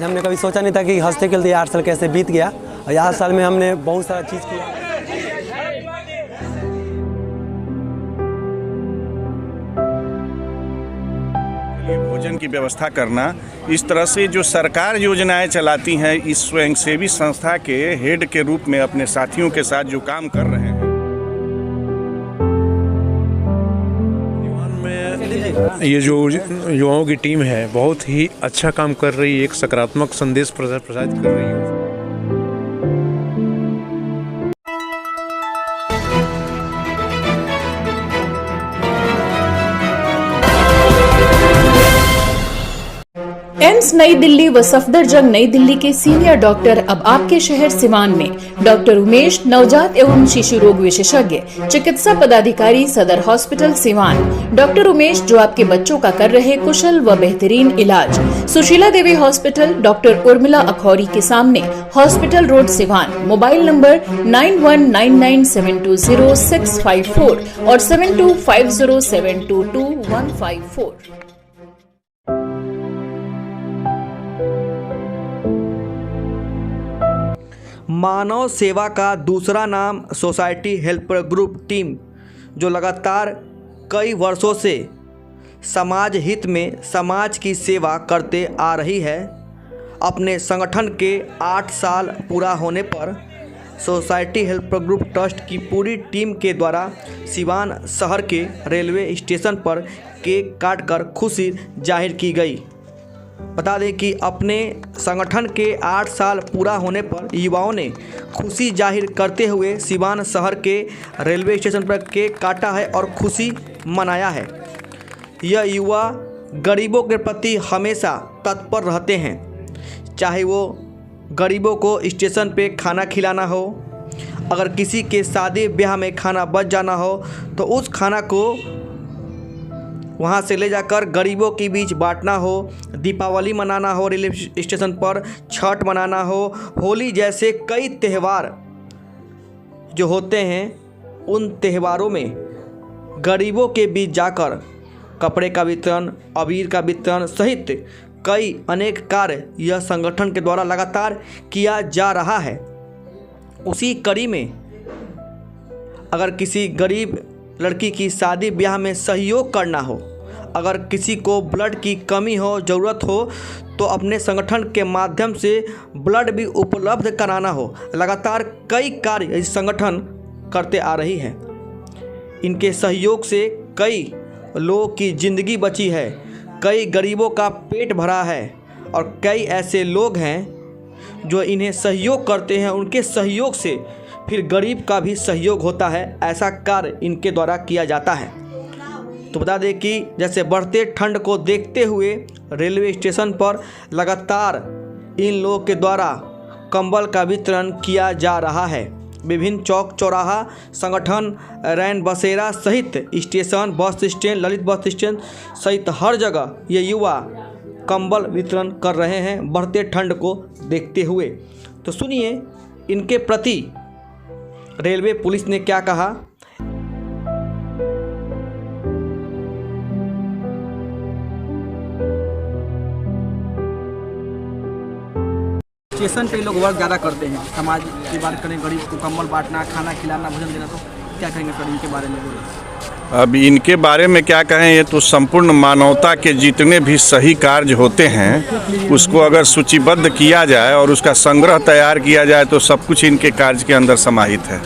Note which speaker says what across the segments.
Speaker 1: आज हमने कभी सोचा नहीं था कि हंसते खेलते 8 साल कैसे बीत गया, और 8 साल में हमने बहुत सारा चीज़ किया।
Speaker 2: भोजन की व्यवस्था करना, इस तरह से जो सरकार योजनाएं चलाती हैं, इस स्वयंसेवी संस्था के हेड के रूप में अपने साथियों के साथ जो काम कर रहे हैं।
Speaker 3: ये जो युवाओं की टीम है बहुत ही अच्छा काम कर रही है, एक सकारात्मक संदेश प्रसारित कर रही है।
Speaker 4: एम्स नई दिल्ली व सफदरजंग नई दिल्ली के सीनियर डॉक्टर अब आपके शहर सिवान में। डॉक्टर उमेश, नवजात एवं शिशु रोग विशेषज्ञ, चिकित्सा पदाधिकारी, सदर हॉस्पिटल सिवान। डॉक्टर उमेश जो आपके बच्चों का कर रहे कुशल व बेहतरीन इलाज। सुशीला देवी हॉस्पिटल, डॉक्टर उर्मिला अखौरी के सामने, hospital road Siwan. Mobile number 9199720654 और 7250722154।
Speaker 5: मानव सेवा का दूसरा नाम सोसाइटी हेल्पर ग्रुप टीम, जो लगातार कई वर्षों से समाज हित में समाज की सेवा करते आ रही है। अपने संगठन के 8 साल पूरा होने पर सोसाइटी हेल्पर ग्रुप ट्रस्ट की पूरी टीम के द्वारा सिवान शहर के रेलवे स्टेशन पर केक काटकर खुशी जाहिर की गई। बता दें कि अपने संगठन के 8 साल पूरा होने पर युवाओं ने खुशी जाहिर करते हुए सिवान शहर के रेलवे स्टेशन पर केक काटा है और खुशी मनाया है। यह युवा गरीबों के प्रति हमेशा तत्पर रहते हैं, चाहे वो गरीबों को स्टेशन पे खाना खिलाना हो, अगर किसी के शादी ब्याह में खाना बच जाना हो तो उस खाना को वहाँ से ले जाकर गरीबों के बीच बांटना हो, दीपावली मनाना हो, रेलवे स्टेशन पर छठ मनाना हो, होली जैसे कई त्यौहार जो होते हैं, उन त्यौहारों में गरीबों के बीच जाकर कपड़े का वितरण, अबीर का वितरण सहित कई अनेक कार्य यह संगठन के द्वारा लगातार किया जा रहा है। उसी कड़ी में अगर किसी गरीब लड़की की शादी ब्याह में सहयोग करना हो, अगर किसी को ब्लड की कमी हो, ज़रूरत हो, तो अपने संगठन के माध्यम से ब्लड भी उपलब्ध कराना हो, लगातार कई कार्य इस संगठन करते आ रही है। इनके सहयोग से कई लोगों की ज़िंदगी बची है, कई गरीबों का पेट भरा है और कई ऐसे लोग हैं जो इन्हें सहयोग करते हैं, उनके सहयोग से फिर गरीब का भी सहयोग होता है। ऐसा कार्य इनके द्वारा किया जाता है। तो बता दें कि जैसे बढ़ते ठंड को देखते हुए रेलवे स्टेशन पर लगातार इन लोगों के द्वारा कंबल का वितरण किया जा रहा है। विभिन्न चौक चौराहा, संगठन, रैन बसेरा सहित station, bus stand, Lalit bus stand सहित हर जगह ये युवा कंबल वितरण कर रहे हैं बढ़ते ठंड को देखते हुए। तो सुनिए इनके प्रति रेलवे पुलिस ने क्या कहा।
Speaker 6: स्टेशन पे लोग वर्क ज़्यादा करते हैं, समाज की बात करें, गरीब को कंबल बांटना, खाना खिलाना, भोजन देना, तो क्या कहेंगे सर इनके बारे में?
Speaker 2: अब इनके बारे में क्या कहें, ये तो संपूर्ण मानवता के जितने भी सही कार्य होते हैं उसको अगर सूचीबद्ध किया जाए और उसका संग्रह तैयार किया जाए तो सब कुछ इनके कार्य के अंदर समाहित है।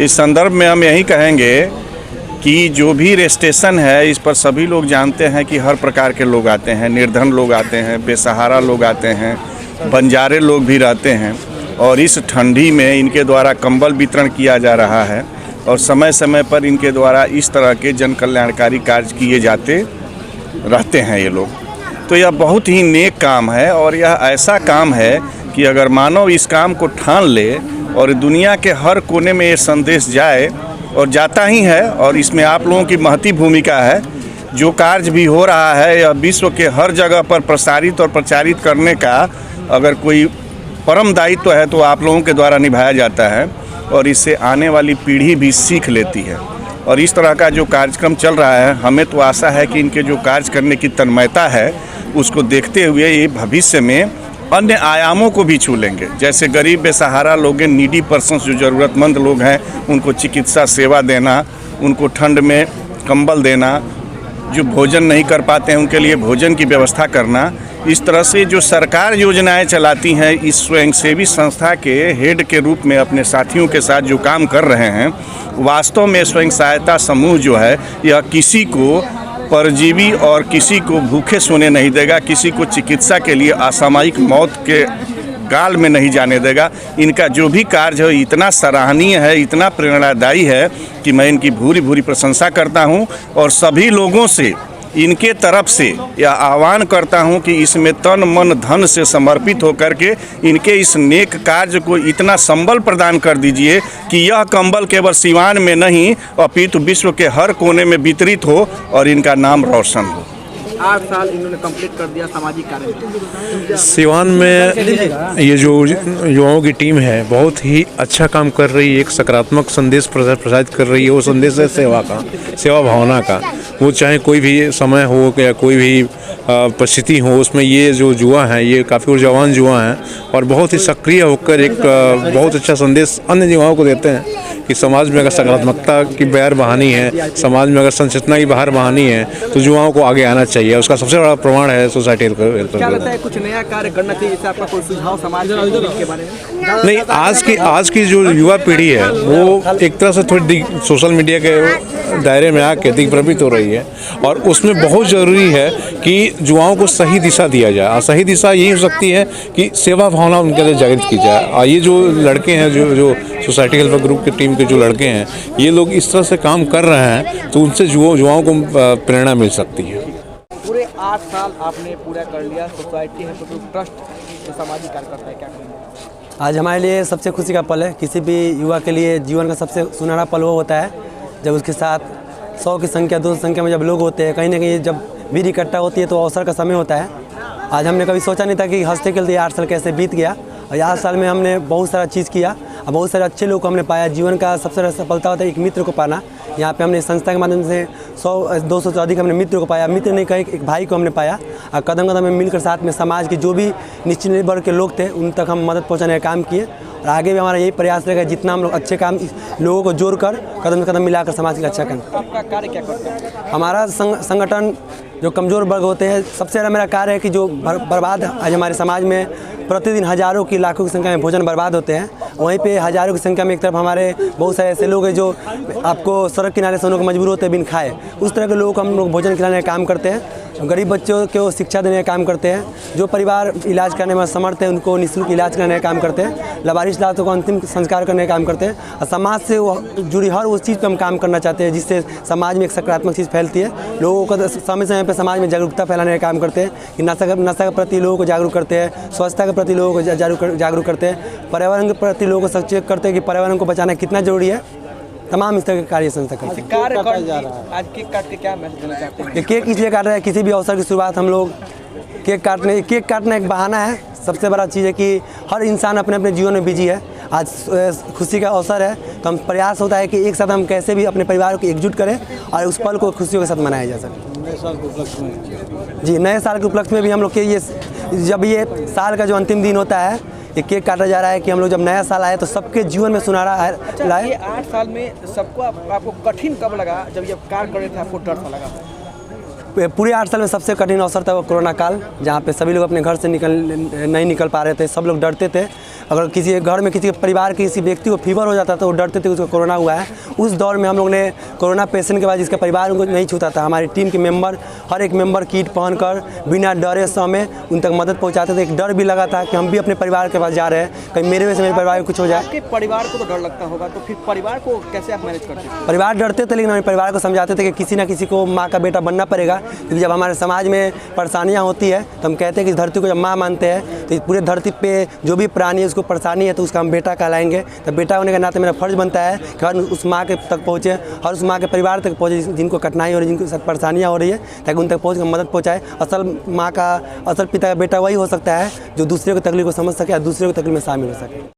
Speaker 2: इस संदर्भ में हम यही कहेंगे कि जो भी स्टेशन है इस पर सभी लोग जानते हैं कि हर प्रकार के लोग आते हैं, निर्धन लोग आते हैं, बेसहारा लोग आते हैं, बंजारे लोग भी रहते हैं और इस ठंडी में इनके द्वारा कंबल वितरण किया जा रहा है और समय समय पर इनके द्वारा इस तरह के जन कल्याणकारी कार्य किए जाते रहते हैं ये लोग। तो यह बहुत ही नेक काम है और यह ऐसा काम है कि अगर मानव इस काम को ठान ले और दुनिया के हर कोने में ये संदेश जाए और जाता ही है, और इसमें आप लोगों की महती भूमिका है। जो कार्य भी हो रहा है यह विश्व के हर जगह पर प्रसारित और प्रचारित करने का अगर कोई परम दायित्व है तो आप लोगों के द्वारा निभाया जाता है और इससे आने वाली पीढ़ी भी सीख लेती है। और इस तरह का जो कार्यक्रम चल रहा है, हमें तो आशा है कि इनके जो कार्य करने की तन्मयता है उसको देखते हुए ये भविष्य में अन्य आयामों को भी छू लेंगे। जैसे गरीब बेसहारा लोग हैं, नीडी पर्सन्स जो ज़रूरतमंद लोग हैं, उनको चिकित्सा सेवा देना, उनको ठंड में कंबल देना, जो भोजन नहीं कर पाते हैं उनके लिए भोजन की व्यवस्था करना, इस तरह से जो सरकार योजनाएं चलाती हैं, इस स्वयंसेवी संस्था के हेड के रूप में अपने साथियों के साथ जो काम कर रहे हैं, वास्तव में स्वयं सहायता समूह जो है यह किसी को परजीवी और किसी को भूखे सोने नहीं देगा, किसी को चिकित्सा के लिए असामयिक मौत के गाल में नहीं जाने देगा। इनका जो भी कार्य है इतना सराहनीय है, इतना प्रेरणादायी है कि मैं इनकी भूरी भूरी प्रशंसा करता हूं और सभी लोगों से इनके तरफ से यह आह्वान करता हूं कि इसमें तन मन धन से समर्पित होकर के इनके इस नेक कार्य को इतना संबल प्रदान कर दीजिए कि यह कंबल केवल सिवान में नहीं अपितु विश्व के हर कोने में वितरित हो और इनका नाम रोशन हो।
Speaker 6: 8 साल इन्होंने कंप्लीट कर दिया सामाजिक कार्य।
Speaker 3: सिवान में ये जो युवाओं की टीम है बहुत ही अच्छा काम कर रही है, एक सकारात्मक संदेश प्रसारित कर रही है। वो संदेश है सेवा का, सेवा भावना का। वो चाहे कोई भी समय हो या कोई भी परिस्थिति हो, उसमें ये जो युवा हैं ये काफ़ी ऊर्जावान युवा हैं और बहुत ही सक्रिय होकर एक बहुत अच्छा संदेश अन्य युवाओं को देते हैं कि समाज में अगर सकारात्मकता की बहार बहानी है, समाज में अगर संचेतना की बहार बहानी है तो युवाओं को आगे आना चाहिए। उसका सबसे बड़ा प्रमाण है सोसाइटी हेल्प।
Speaker 6: क्या लगता है कुछ नया कार्य करना चाहिए? इससे आपका कोई सुझाव समाज के बारे में?
Speaker 3: नहीं, आज की जो युवा पीढ़ी है वो एक तरह से थोड़ी सोशल मीडिया के दायरे में आके दिग्भ्रमित हो रही है और उसमें बहुत ज़रूरी है कि युवाओं को सही दिशा दिया जाए। और सही दिशा यही हो सकती है कि सेवा भावना उनके लिए जागृत की जाए। और ये जो लड़के हैं जो सोसाइटी हेल्प ग्रुप की टीम के जो लड़के हैं, ये लोग इस तरह से काम कर रहे हैं तो उनसे युवाओं को प्रेरणा मिल सकती है।
Speaker 6: पूरे 8 साल आपने पूरा कर लिया सोसाइटी हेल्प ग्रुप ट्रस्ट जो सामाजिक कार्य करता है, क्या करेंगे?
Speaker 1: आज हमारे लिए सबसे खुशी का पल है। किसी भी युवा के लिए जीवन का सबसे सुनहरा पल वो होता है जब उसके साथ 100 की संख्या 200 संख्या में जब लोग होते हैं, कहीं ना कहीं जब भीड़ इकट्ठा होती है तो अवसर का समय होता है। आज हमने कभी सोचा नहीं था कि हंसते खेलते 8 साल कैसे बीत गया और 8 साल में हमने बहुत सारा चीज़ किया और बहुत सारे अच्छे लोग को हमने पाया। जीवन का सबसे बड़ा सफलता होता है एक मित्र को पाना। यहाँ पे हमने संस्था के माध्यम से 100-200 से अधिक हमने मित्र को पाया। मित्र नहीं कहे एक भाई को हमने पाया और कदम कदम में मिलकर साथ में समाज के जो भी निचले वर्ग के लोग थे उन तक हम मदद पहुँचाने का काम किए और आगे भी हमारा यही प्रयास रहेगा जितना हम लोग अच्छे काम लोगों को जोड़कर कदम कदम मिलाकर समाज का अच्छा काम।
Speaker 6: आपका कार्य क्या करता है?
Speaker 1: हमारा संगठन जो कमज़ोर वर्ग होते हैं, सबसे ज़्यादा मेरा कार्य है कि जो बर्बाद आज हमारे समाज में प्रतिदिन हज़ारों की लाखों की संख्या में भोजन बर्बाद होते हैं, वहीं पे हज़ारों की संख्या में एक तरफ हमारे बहुत सारे ऐसे लोग हैं जो आपको सड़क किनारे सोने को मजबूर होते हैं बिन खाए। उस तरह के लोगों को हम लोग भोजन खिलाने का काम करते हैं। गरीब बच्चों को शिक्षा देने का काम करते हैं। जो परिवार इलाज करने में समर्थ है उनको निःशुल्क इलाज करने का काम करते हैं। लावारिस लातों को अंतिम संस्कार करने का काम करते हैं और समाज से जुड़ी हर उस चीज़ पर हम काम करना चाहते हैं जिससे समाज में एक सकारात्मक चीज़ फैलती है। लोगों को समय समय पर समाज में जागरूकता फैलाने का काम करते हैं कि नशा के प्रति लोगों को जागरूक करते हैं, स्वच्छता के प्रति लोगों को जागरूक करते हैं, पर्यावरण के प्रति लोगों को सचेत करते हैं कि पर्यावरण को बचाना कितना जरूरी है। तमाम इस तरह के कार्य संस्था करते हैं।
Speaker 6: कार्य आज केक काट के क्या मैसेज देना चाहते हैं?
Speaker 1: केक इसलिए काट रहे हैं, किसी भी अवसर की शुरुआत हम लोग केक काटना एक बहाना है। सबसे बड़ा चीज़ है कि हर इंसान अपने अपने जीवन में बिजी है। आज खुशी का अवसर है तो हम प्रयास होता है कि एक साथ हम कैसे भी अपने परिवार को एकजुट करें और उस पल को खुशियों के साथ मनाया जा सके। नए साल के उपलक्ष्य में जी, नए साल के उपलक्ष्य में भी हम लोग के ये जब ये साल का जो अंतिम दिन होता है ये केक काटा जा रहा है कि हम लोग जब नया साल आए तो सबके जीवन में सुनहरा लाए।
Speaker 6: ये 8 साल में सबको आपको कठिन कब लगा? जब ये कार्य कर रहे थे आपको डर सा लगा?
Speaker 1: पूरे 8 साल में सबसे कठिन अवसर था वो कोरोना काल, जहाँ पे सभी लोग अपने घर से नहीं निकल पा रहे थे। सब लोग डरते थे। अगर किसी घर में किसी परिवार के किसी व्यक्ति को फीवर हो जाता तो वो डरते थे उसको कोरोना हुआ है। उस दौर में हम लोग ने कोरोना पेशेंट के बाद जिसका परिवार उनको नहीं छूता था, हमारी टीम के मेंबर हर एक मेंबर किट पहनकर बिना डरे समय उन तक मदद पहुँचाते थे। एक डर भी लगा था कि हम भी अपने परिवार के पास जा रहे हैं, कहीं मेरे वजह से मेरे परिवार को कुछ हो जाए।
Speaker 6: आपके परिवार को तो डर लगता होगा, तो फिर परिवार को कैसे आप मैनेज करते थे?
Speaker 1: परिवार डरते थे लेकिन हमारे परिवार को समझाते थे कि किसी ना किसी को माँ का बेटा बनना पड़ेगा, क्योंकि जब हमारे समाज में परेशानियाँ होती है तो हम कहते हैं कि इस धरती को जब माँ मानते हैं तो इस पूरे धरती पे जो भी प्राणी है उसको परेशानी है तो उसका हम बेटा कहलाएंगे। तो बेटा होने के नाते मेरा फर्ज बनता है कि हर उस माँ के तक पहुँचे, हर उस माँ के परिवार तक पहुँचे जिनको कठिनाई हो रही है, जिनको साथ परेशानियाँ हो रही है, ताकि उन तक पहुँच कर मदद पहुँचाए। असल पिता का बेटा वही हो सकता है जो दूसरे को तकलीफ को समझ सके और दूसरे को तकलीफ में शामिल हो सके।